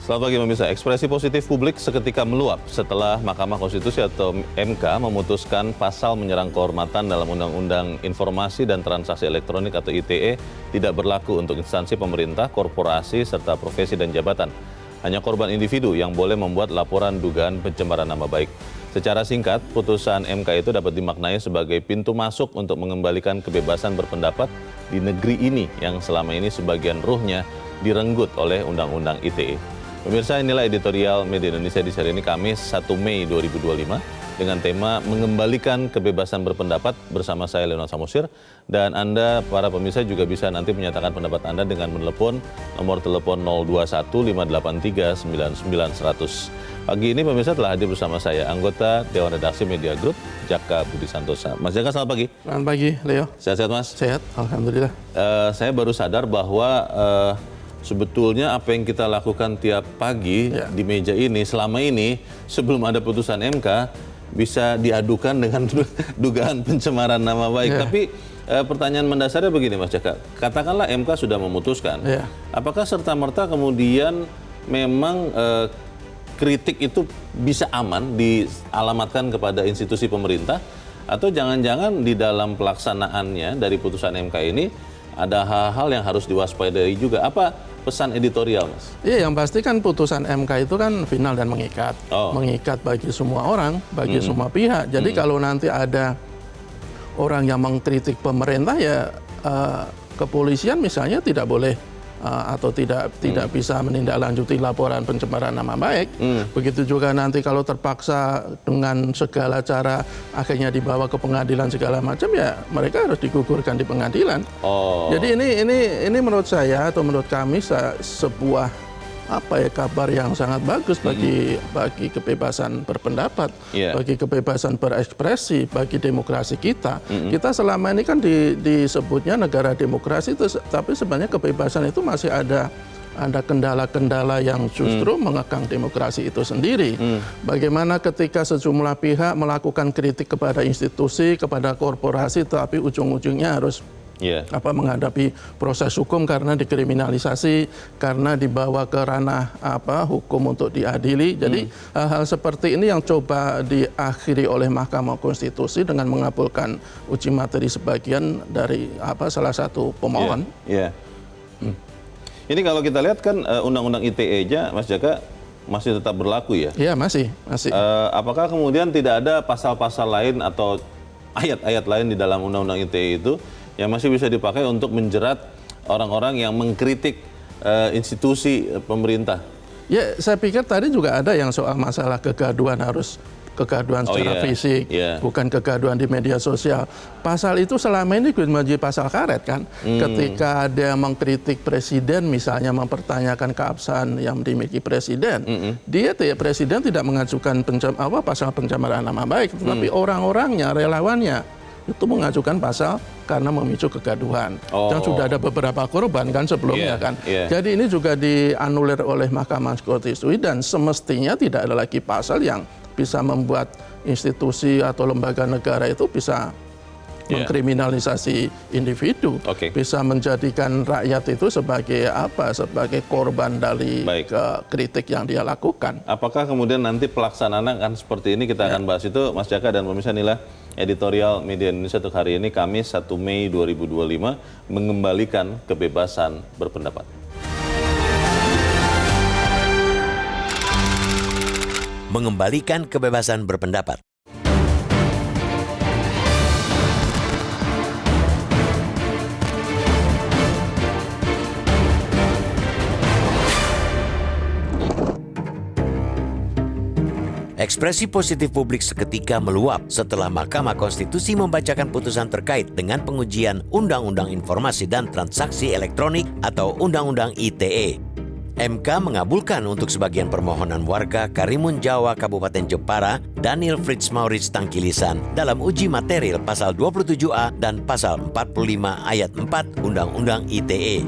Selamat pagi pemirsa. Ekspresi positif publik seketika meluap setelah Mahkamah Konstitusi atau MK memutuskan pasal menyerang kehormatan dalam Undang-Undang Informasi dan Transaksi Elektronik atau ITE tidak berlaku untuk instansi pemerintah, korporasi, serta profesi dan jabatan. Hanya korban individu yang boleh membuat laporan dugaan pencemaran nama baik. Secara singkat, putusan MK itu dapat dimaknai sebagai pintu masuk untuk mengembalikan kebebasan berpendapat di negeri ini yang selama ini sebagian ruhnya direnggut oleh Undang-Undang ITE. Pemirsa, inilah editorial Media Indonesia di seri ini Kamis 1 Mei 2025 dengan tema Mengembalikan Kebebasan Berpendapat bersama saya Leonard Samosir, dan Anda para pemirsa juga bisa nanti menyatakan pendapat Anda dengan menelepon nomor telepon 0215539900. Pagi ini pemirsa telah hadir bersama saya anggota Dewan Redaksi Media Group Jaka Budi Santosa. Mas Jaka, selamat pagi. Selamat pagi, Leo. Sehat-sehat Mas? Sehat, alhamdulillah. Saya baru sadar bahwa sebetulnya apa yang kita lakukan tiap pagi di meja ini selama ini sebelum ada putusan MK bisa diadukan dengan dugaan pencemaran nama baik. Tapi pertanyaan mendasarnya begini Mas Jaka, katakanlah MK sudah memutuskan, apakah serta-merta kemudian memang kritik itu bisa aman dialamatkan kepada institusi pemerintah, atau jangan-jangan di dalam pelaksanaannya dari putusan MK ini ada hal-hal yang harus diwaspadai juga? Apa pesan editorial, Mas? Iya, yang pasti kan putusan MK itu kan final dan mengikat. Mengikat bagi semua orang, bagi semua pihak. Jadi kalau nanti ada orang yang mengkritik pemerintah, ya kepolisian misalnya tidak boleh atau tidak bisa menindaklanjuti laporan pencemaran nama baik. Begitu juga nanti kalau terpaksa dengan segala cara akhirnya dibawa ke pengadilan segala macam, ya mereka harus digugurkan di pengadilan. Jadi ini menurut saya atau menurut kami sebuah kabar yang sangat bagus bagi kebebasan berpendapat, bagi kebebasan berekspresi, bagi demokrasi kita. Kita selama ini kan disebutnya negara demokrasi, tapi sebenarnya kebebasan itu masih ada kendala-kendala yang justru mengekang demokrasi itu sendiri. Bagaimana ketika sejumlah pihak melakukan kritik kepada institusi, kepada korporasi, tapi ujung-ujungnya harus menghadapi proses hukum karena dikriminalisasi, karena dibawa ke ranah hukum untuk diadili. Jadi hal-hal seperti ini yang coba diakhiri oleh Mahkamah Konstitusi dengan mengabulkan uji materi sebagian dari salah satu pemohon. Ini kalau kita lihat kan Undang-Undang ITE-nya, Mas Jaka, masih tetap berlaku ya? Iya, masih. Apakah kemudian tidak ada pasal-pasal lain atau ayat-ayat lain di dalam Undang-Undang ITE itu yang masih bisa dipakai untuk menjerat orang-orang yang mengkritik institusi pemerintah? Ya, saya pikir tadi juga ada yang soal masalah kegaduhan, harus kegaduhan secara fisik, bukan kegaduhan di media sosial. Pasal itu selama ini menjadi pasal karet kan. Ketika ada mengkritik presiden, misalnya mempertanyakan keabsahan yang dimiliki presiden, presiden tidak mengajukan pasal pencemaran nama baik, tetapi orang-orangnya, relawannya itu mengajukan pasal karena memicu kegaduhan. Yang sudah ada beberapa korban kan sebelumnya kan. Jadi ini juga dianulir oleh Mahkamah Konstitusi, dan semestinya tidak ada lagi pasal yang bisa membuat institusi atau lembaga negara itu bisa mengkriminalisasi individu, bisa menjadikan rakyat itu sebagai sebagai korban dari kritik yang dia lakukan. Apakah kemudian nanti pelaksanaan akan seperti ini? Kita akan bahas itu, Mas Jaka, dan pemirsa, inilah editorial Media Indonesia untuk hari ini Kamis 1 Mei 2025, Mengembalikan Kebebasan Berpendapat. Mengembalikan kebebasan berpendapat. Ekspresi positif publik seketika meluap setelah Mahkamah Konstitusi membacakan putusan terkait dengan pengujian Undang-Undang Informasi dan Transaksi Elektronik atau Undang-Undang ITE. MK mengabulkan untuk sebagian permohonan warga Karimun Jawa Kabupaten Jepara, Daniel Fritz Maurits Tangkilisan dalam uji material pasal 27A dan pasal 45 ayat 4 Undang-Undang ITE.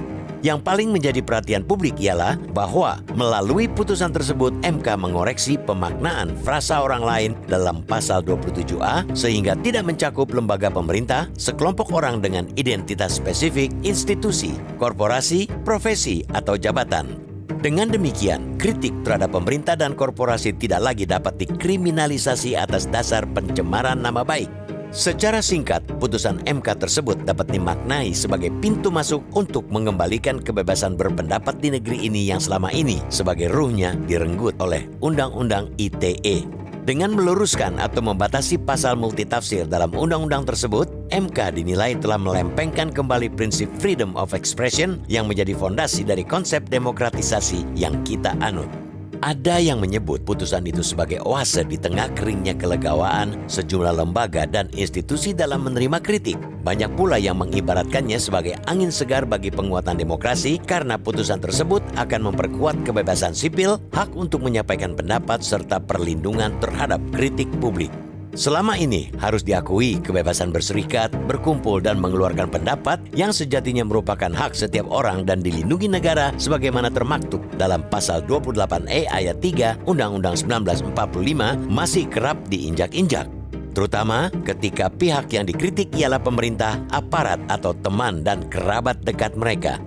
Yang paling menjadi perhatian publik ialah bahwa melalui putusan tersebut MK mengoreksi pemaknaan frasa orang lain dalam pasal 27A sehingga tidak mencakup lembaga pemerintah, sekelompok orang dengan identitas spesifik, institusi, korporasi, profesi, atau jabatan. Dengan demikian, kritik terhadap pemerintah dan korporasi tidak lagi dapat dikriminalisasi atas dasar pencemaran nama baik. Secara singkat, putusan MK tersebut dapat dimaknai sebagai pintu masuk untuk mengembalikan kebebasan berpendapat di negeri ini yang selama ini sebagai ruhnya direnggut oleh Undang-Undang ITE. Dengan meluruskan atau membatasi pasal multitafsir dalam undang-undang tersebut, MK dinilai telah melempengkan kembali prinsip freedom of expression yang menjadi fondasi dari konsep demokratisasi yang kita anut. Ada yang menyebut putusan itu sebagai oase di tengah keringnya kelegawaan sejumlah lembaga dan institusi dalam menerima kritik. Banyak pula yang mengibaratkannya sebagai angin segar bagi penguatan demokrasi karena putusan tersebut akan memperkuat kebebasan sipil, hak untuk menyampaikan pendapat, serta perlindungan terhadap kritik publik. Selama ini harus diakui kebebasan berserikat, berkumpul dan mengeluarkan pendapat yang sejatinya merupakan hak setiap orang dan dilindungi negara sebagaimana termaktub dalam pasal 28E ayat 3 Undang-Undang 1945 masih kerap diinjak-injak. Terutama ketika pihak yang dikritik ialah pemerintah, aparat atau teman dan kerabat dekat mereka.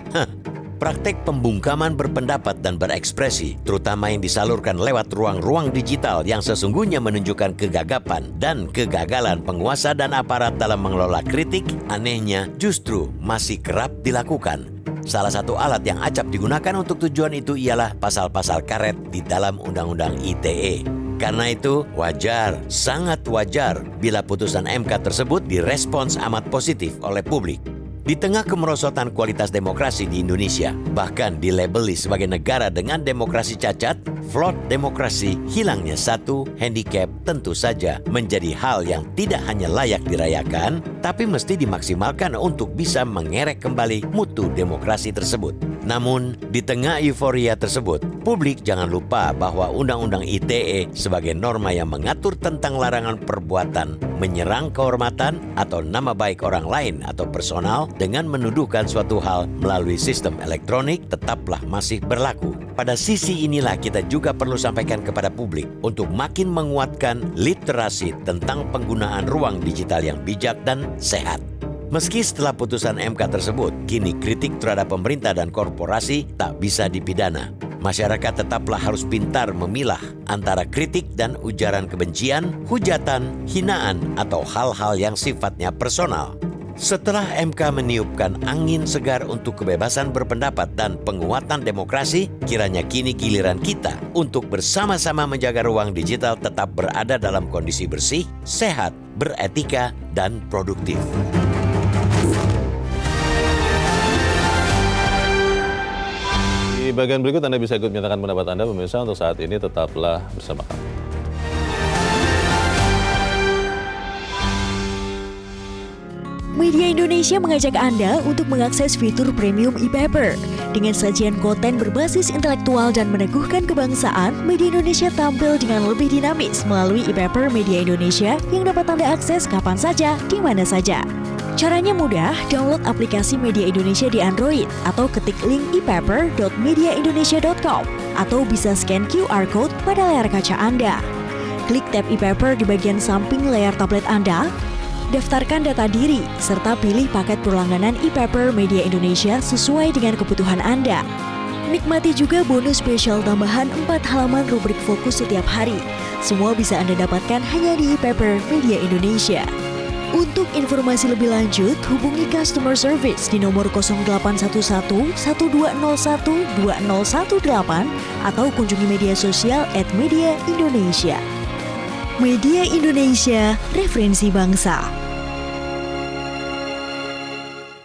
Praktek pembungkaman berpendapat dan berekspresi, terutama yang disalurkan lewat ruang-ruang digital yang sesungguhnya menunjukkan kegagapan dan kegagalan penguasa dan aparat dalam mengelola kritik, anehnya justru masih kerap dilakukan. Salah satu alat yang acap digunakan untuk tujuan itu ialah pasal-pasal karet di dalam Undang-Undang ITE. Karena itu, wajar, sangat wajar bila putusan MK tersebut direspons amat positif oleh publik. Di tengah kemerosotan kualitas demokrasi di Indonesia, bahkan dilabeli sebagai negara dengan demokrasi cacat, flawed demokrasi, hilangnya satu handicap tentu saja menjadi hal yang tidak hanya layak dirayakan, tapi mesti dimaksimalkan untuk bisa mengerek kembali mutu demokrasi tersebut. Namun, di tengah euforia tersebut, publik jangan lupa bahwa Undang-Undang ITE sebagai norma yang mengatur tentang larangan perbuatan, menyerang kehormatan atau nama baik orang lain atau personal dengan menuduhkan suatu hal melalui sistem elektronik tetaplah masih berlaku. Pada sisi inilah kita juga perlu sampaikan kepada publik untuk makin menguatkan literasi tentang penggunaan ruang digital yang bijak dan sehat. Meski setelah putusan MK tersebut, kini kritik terhadap pemerintah dan korporasi tak bisa dipidana. Masyarakat tetaplah harus pintar memilah antara kritik dan ujaran kebencian, hujatan, hinaan, atau hal-hal yang sifatnya personal. Setelah MK meniupkan angin segar untuk kebebasan berpendapat dan penguatan demokrasi, kiranya kini giliran kita untuk bersama-sama menjaga ruang digital tetap berada dalam kondisi bersih, sehat, beretika, dan produktif. Di bagian berikut Anda bisa ikut menyatakan pendapat Anda, pemirsa. Untuk saat ini tetaplah bersama kami. Media Indonesia mengajak Anda untuk mengakses fitur premium e-paper. Dengan sajian konten berbasis intelektual dan meneguhkan kebangsaan, Media Indonesia tampil dengan lebih dinamis melalui e-paper Media Indonesia yang dapat Anda akses kapan saja, di mana saja. Caranya mudah, download aplikasi Media Indonesia di Android atau ketik link e-paper.mediaindonesia.com atau bisa scan QR code pada layar kaca Anda. Klik tab e-paper di bagian samping layar tablet Anda, daftarkan data diri, serta pilih paket berlangganan e-paper Media Indonesia sesuai dengan kebutuhan Anda. Nikmati juga bonus spesial tambahan 4 halaman rubrik fokus setiap hari. Semua bisa Anda dapatkan hanya di e-paper Media Indonesia. Untuk informasi lebih lanjut, hubungi customer service di nomor 0811 1201 2018 atau kunjungi media sosial @mediaindonesia. Media Indonesia, referensi bangsa.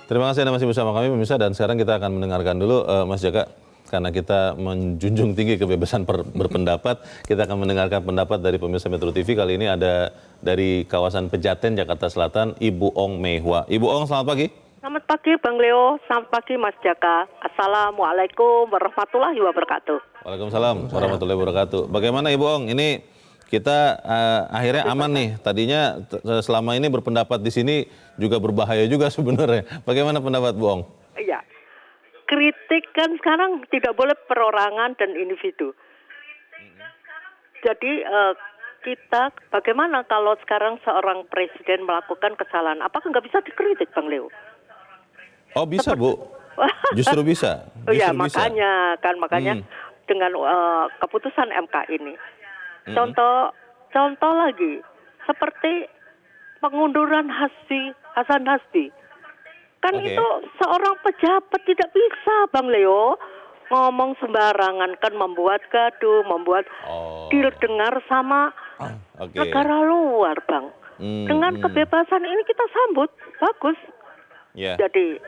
Terima kasih Anda masih bersama kami, pemirsa. Dan sekarang kita akan mendengarkan dulu Mas Jaka. Karena kita menjunjung tinggi kebebasan berpendapat, kita akan mendengarkan pendapat dari pemirsa Metro TV. Kali ini ada dari kawasan Pejaten, Jakarta Selatan, Ibu Ong Mehwa. Ibu Ong, selamat pagi. Selamat pagi Bang Leo, selamat pagi Mas Jaka. Assalamualaikum warahmatullahi wabarakatuh. Waalaikumsalam warahmatullahi wabarakatuh. Bagaimana Ibu Ong? Ini kita akhirnya aman nih. Tadinya selama ini berpendapat di sini juga berbahaya juga sebenarnya. Bagaimana pendapat Bu Ong? Iya. Kritik kan sekarang tidak boleh perorangan dan individu. Jadi kita bagaimana kalau sekarang seorang presiden melakukan kesalahan? Apakah nggak bisa dikritik Bang Leo? Oh bisa Bu, justru bisa. Oh ya makanya dengan keputusan MK ini. Contoh lagi, seperti pengunduran Hasan Hasbi. Kan itu seorang pejabat tidak bisa, Bang Leo, ngomong sembarangan, kan membuat gaduh, membuat didengar sama negara luar, Bang. Dengan kebebasan ini kita sambut, bagus. Jadi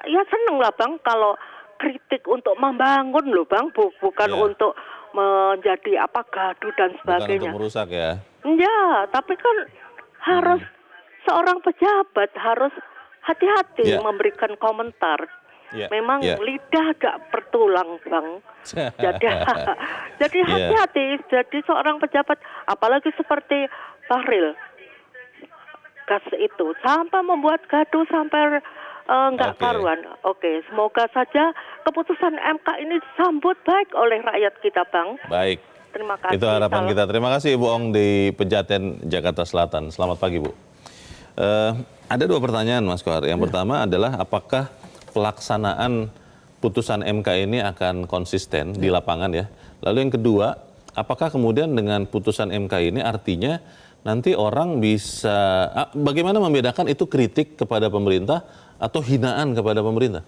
ya seneng lah, Bang, kalau kritik untuk membangun loh, Bang, bukan untuk menjadi gaduh dan sebagainya. Bukan untuk merusak ya. Ya, tapi kan harus seorang pejabat harus hati-hati memberikan komentar. Memang lidah gak bertulang, Bang. Jadi hati-hati. Jadi seorang pejabat, apalagi seperti Bahril gas itu, sampai membuat gaduh sampai nggak karuan. Oke, semoga saja keputusan MK ini disambut baik oleh rakyat kita, Bang. Baik. Terima kasih. Itu harapan kita. Terima kasih Ibu Ong di Pejaten, Jakarta Selatan. Selamat pagi, Bu. Ada dua pertanyaan, Mas Kohar. Yang pertama adalah apakah pelaksanaan putusan MK ini akan konsisten di lapangan ya? Lalu yang kedua, apakah kemudian dengan putusan MK ini artinya nanti orang bisa, bagaimana membedakan itu kritik kepada pemerintah atau hinaan kepada pemerintah?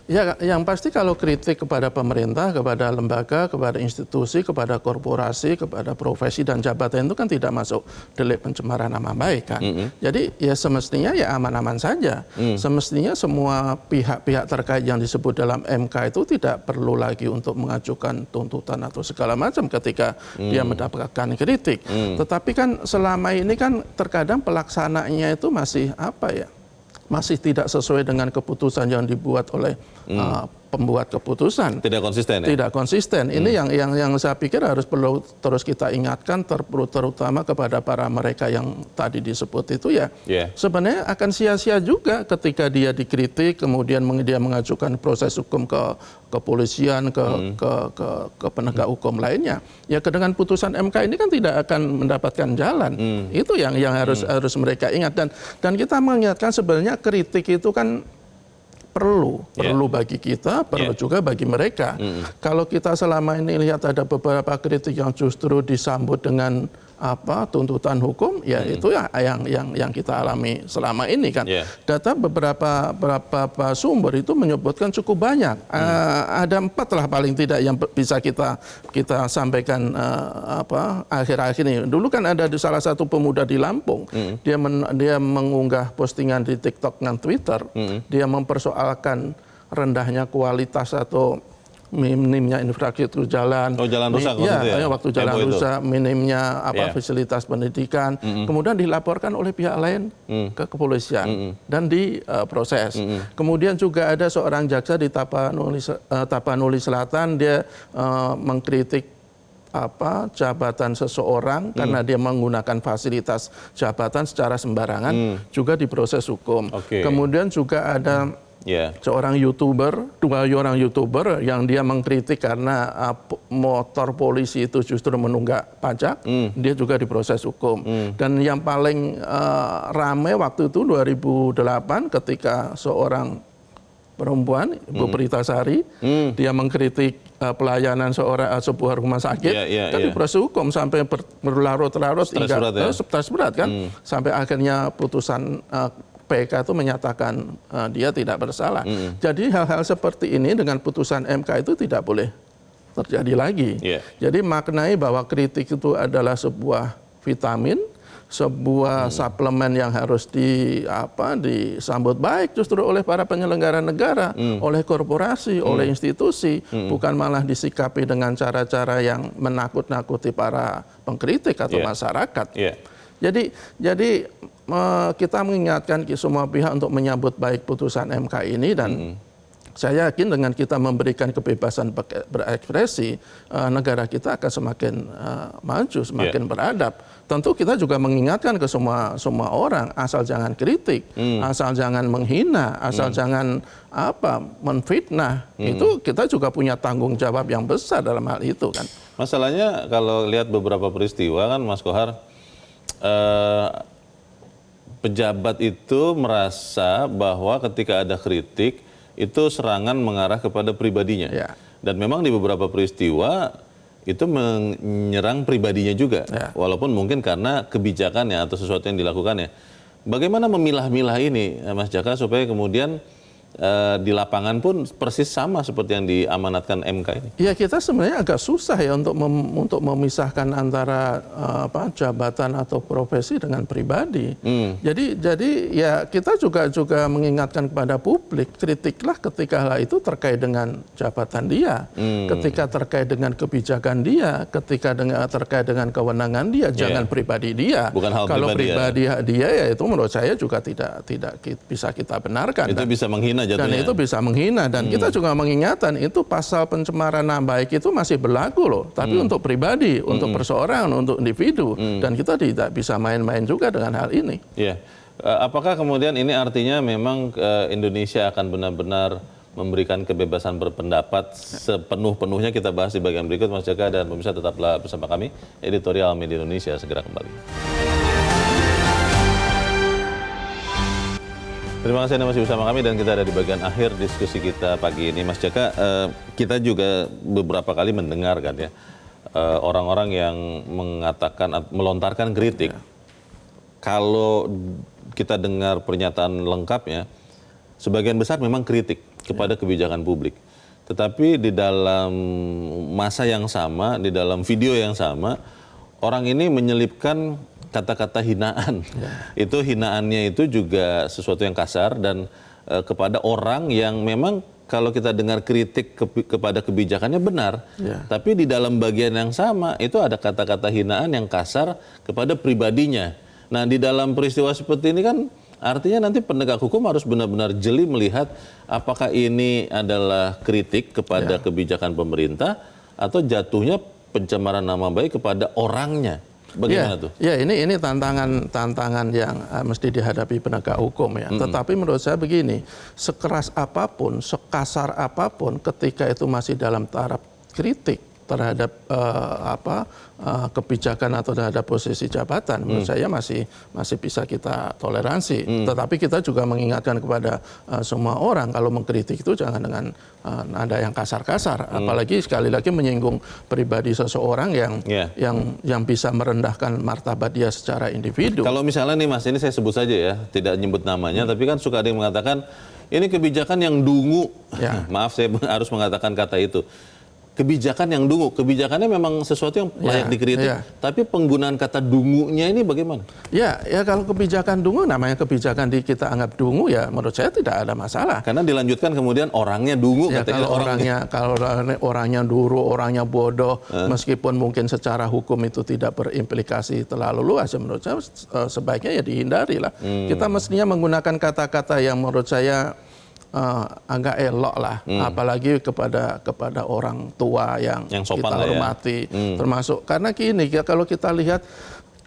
Ya, yang pasti kalau kritik kepada pemerintah, kepada lembaga, kepada institusi, kepada korporasi, kepada profesi dan jabatan itu kan tidak masuk delik pencemaran nama baik kan. Jadi ya semestinya ya aman-aman saja. Semestinya semua pihak-pihak terkait yang disebut dalam MK itu tidak perlu lagi untuk mengajukan tuntutan atau segala macam ketika dia mendapatkan kritik. Tetapi kan selama ini kan terkadang pelaksanaannya itu masih masih tidak sesuai dengan keputusan yang dibuat oleh pembuat keputusan. Tidak konsisten ya? Tidak konsisten. Ini yang saya pikir perlu terus kita ingatkan, terutama kepada para mereka yang tadi disebut itu ya. Sebenarnya akan sia-sia juga ketika dia dikritik, kemudian dia mengajukan proses hukum ke kepolisian, ke penegak hukum lainnya. Ya dengan putusan MK ini kan tidak akan mendapatkan jalan. Itu yang harus mereka ingat, dan kita mengingatkan sebenarnya kritik itu kan perlu bagi kita, perlu juga bagi mereka. Kalau kita selama ini lihat ada beberapa kritik yang justru disambut dengan tuntutan hukum, ya itu ya yang kita alami selama ini kan. Data beberapa sumber itu menyebutkan cukup banyak. Ada 4 lah paling tidak yang bisa kita sampaikan akhir-akhir ini. Dulu kan ada di salah satu pemuda di Lampung, dia mengunggah postingan di TikTok dan Twitter, dia mempersoalkan rendahnya kualitas atau minimnya infrastruktur jalan. Jalan rusak waktu jalan rusak, minimnya fasilitas pendidikan. Kemudian dilaporkan oleh pihak lain ke kepolisian dan diproses. Kemudian juga ada seorang jaksa di Tapanuli Selatan, dia mengkritik jabatan seseorang karena dia menggunakan fasilitas jabatan secara sembarangan, juga diproses hukum. Kemudian juga ada seorang YouTuber, 2 orang YouTuber yang dia mengkritik karena motor polisi itu justru menunggak pajak, dia juga diproses hukum. Dan yang paling ramai waktu itu 2008 ketika seorang perempuan, Ibu Pritasari, dia mengkritik pelayanan sebuah rumah sakit, kan diproses hukum sampai berlarut-larut hingga stres berat kan, sampai akhirnya putusan PK itu menyatakan dia tidak bersalah. Jadi hal-hal seperti ini dengan putusan MK itu tidak boleh terjadi lagi. Jadi maknai bahwa kritik itu adalah sebuah vitamin, sebuah suplemen yang harus disambut baik justru oleh para penyelenggara negara, oleh korporasi, oleh institusi, bukan malah disikapi dengan cara-cara yang menakut-nakuti para pengkritik atau masyarakat. Jadi kita mengingatkan semua pihak untuk menyambut baik putusan MK ini, dan saya yakin dengan kita memberikan kebebasan berekspresi, negara kita akan semakin maju, semakin beradab. Tentu kita juga mengingatkan ke semua orang, asal jangan kritik, asal jangan menghina, asal jangan menfitnah. Itu kita juga punya tanggung jawab yang besar dalam hal itu kan. Masalahnya kalau lihat beberapa peristiwa kan, Mas Kohar, pejabat itu merasa bahwa ketika ada kritik itu serangan mengarah kepada pribadinya. Dan memang di beberapa peristiwa itu menyerang pribadinya juga, walaupun mungkin karena kebijakannya atau sesuatu yang dilakukannya. Bagaimana memilah-milah ini, Mas Jaka, supaya kemudian di lapangan pun persis sama seperti yang diamanatkan MK ini? Ya, kita sebenarnya agak susah ya untuk memisahkan antara jabatan atau profesi dengan pribadi. Jadi ya kita juga mengingatkan kepada publik, kritiklah ketika itu terkait dengan jabatan dia, ketika terkait dengan kebijakan dia, ketika terkait dengan kewenangan dia, jangan pribadi dia. Bukan hal kalau pribadi dia ya itu menurut saya juga tidak bisa kita benarkan. Itu bisa menghina jatuhnya. Dan itu bisa menghina, dan kita juga mengingatkan itu pasal pencemaran nama baik itu masih berlaku loh, tapi untuk pribadi, untuk perseorangan, untuk individu, dan kita tidak bisa main-main juga dengan hal ini. Iya. Apakah kemudian ini artinya memang Indonesia akan benar-benar memberikan kebebasan berpendapat sepenuh-penuhnya? Kita bahas di bagian berikut, Mas Jaka, dan pemirsa tetaplah bersama kami. Editorial Media Indonesia segera kembali. Terima kasih Anda masih bersama kami, dan kita ada di bagian akhir diskusi kita pagi ini. Mas Jaka, kita juga beberapa kali mendengar kan ya, orang-orang yang melontarkan kritik. Kalau kita dengar pernyataan lengkapnya, sebagian besar memang kritik kepada kebijakan publik. Tetapi di dalam masa yang sama, di dalam video yang sama, orang ini menyelipkan kata-kata hinaan. Itu hinaannya itu juga sesuatu yang kasar dan kepada orang yang memang kalau kita dengar kritik kepada kebijakannya benar, tapi di dalam bagian yang sama itu ada kata-kata hinaan yang kasar kepada pribadinya. Nah, di dalam peristiwa seperti ini kan artinya nanti penegak hukum harus benar-benar jeli melihat apakah ini adalah kritik kepada kebijakan pemerintah atau jatuhnya pencemaran nama baik kepada orangnya. Bagaimana tuh? Ya, ini tantangan yang mesti dihadapi penegak hukum ya. Tetapi menurut saya begini, sekeras apapun, sekasar apapun, ketika itu masih dalam taraf kritik terhadap kebijakan atau terhadap posisi jabatan, menurut saya masih bisa kita toleransi. Tetapi kita juga mengingatkan kepada semua orang kalau mengkritik itu jangan dengan nada yang kasar-kasar, apalagi sekali lagi menyinggung pribadi seseorang yang bisa merendahkan martabat dia secara individu. Kalau misalnya nih Mas, ini saya sebut saja ya, tidak nyebut namanya, tapi kan suka ada yang mengatakan ini kebijakan yang dungu. Maaf, saya harus mengatakan kata itu. Kebijakan yang dungu, kebijakannya memang sesuatu yang layak dikritik, tapi penggunaan kata dungunya ini bagaimana? Ya kalau kebijakan dungu, namanya kebijakan kita anggap dungu, ya menurut saya tidak ada masalah. Karena dilanjutkan kemudian orangnya dungu, kalau orangnya duru, orangnya bodoh, meskipun mungkin secara hukum itu tidak berimplikasi terlalu luas, ya menurut saya sebaiknya ya dihindari lah. Kita mestinya menggunakan kata-kata yang menurut saya agak elok lah, apalagi kepada orang tua yang kita hormati, termasuk karena gini, kalau kita lihat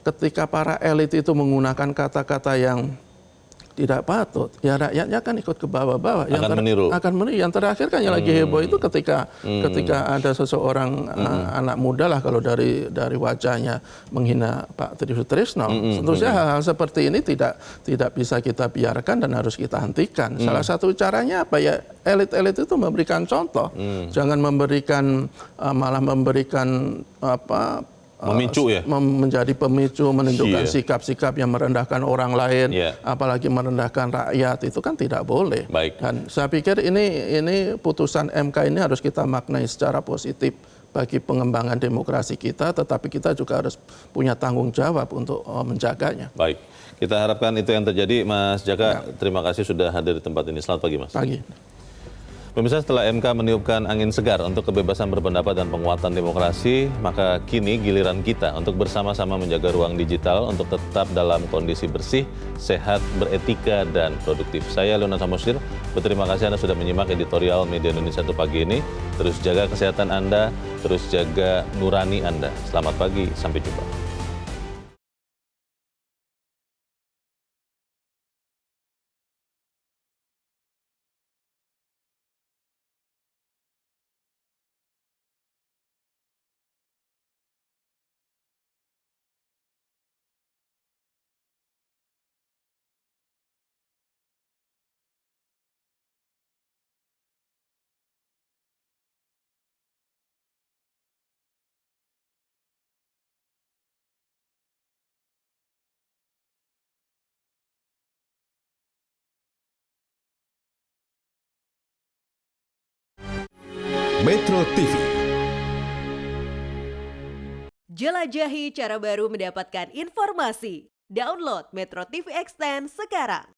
ketika para elit itu menggunakan kata-kata yang tidak patut, ya rakyatnya kan ikut ke bawah-bawah, akan meniru. Yang terakhir kan yang lagi heboh itu ketika ada seseorang anak muda lah, kalau dari wajahnya menghina Pak Tri Sutrisno. Tentu saja hal-hal seperti ini tidak bisa kita biarkan dan harus kita hentikan. Salah satu caranya apa ya, elit-elit itu memberikan contoh, jangan malah memberikan memicu ya, menjadi pemicu, menunjukkan sikap-sikap yang merendahkan orang lain, apalagi merendahkan rakyat, itu kan tidak boleh. Dan saya pikir ini putusan MK ini harus kita maknai secara positif bagi pengembangan demokrasi kita, tetapi kita juga harus punya tanggung jawab untuk menjaganya. Baik, kita harapkan itu yang terjadi. Mas Jaka, terima kasih sudah hadir di tempat ini. Selamat pagi, Mas. Pagi. Pemirsa, setelah MK meniupkan angin segar untuk kebebasan berpendapat dan penguatan demokrasi, maka kini giliran kita untuk bersama-sama menjaga ruang digital untuk tetap dalam kondisi bersih, sehat, beretika, dan produktif. Saya Leonard Samosir, berterima kasih Anda sudah menyimak editorial Media Indonesia untuk pagi ini. Terus jaga kesehatan Anda, terus jaga nurani Anda. Selamat pagi, sampai jumpa. Metro TV. Jelajahi cara baru mendapatkan informasi. Download Metro TV Extend sekarang.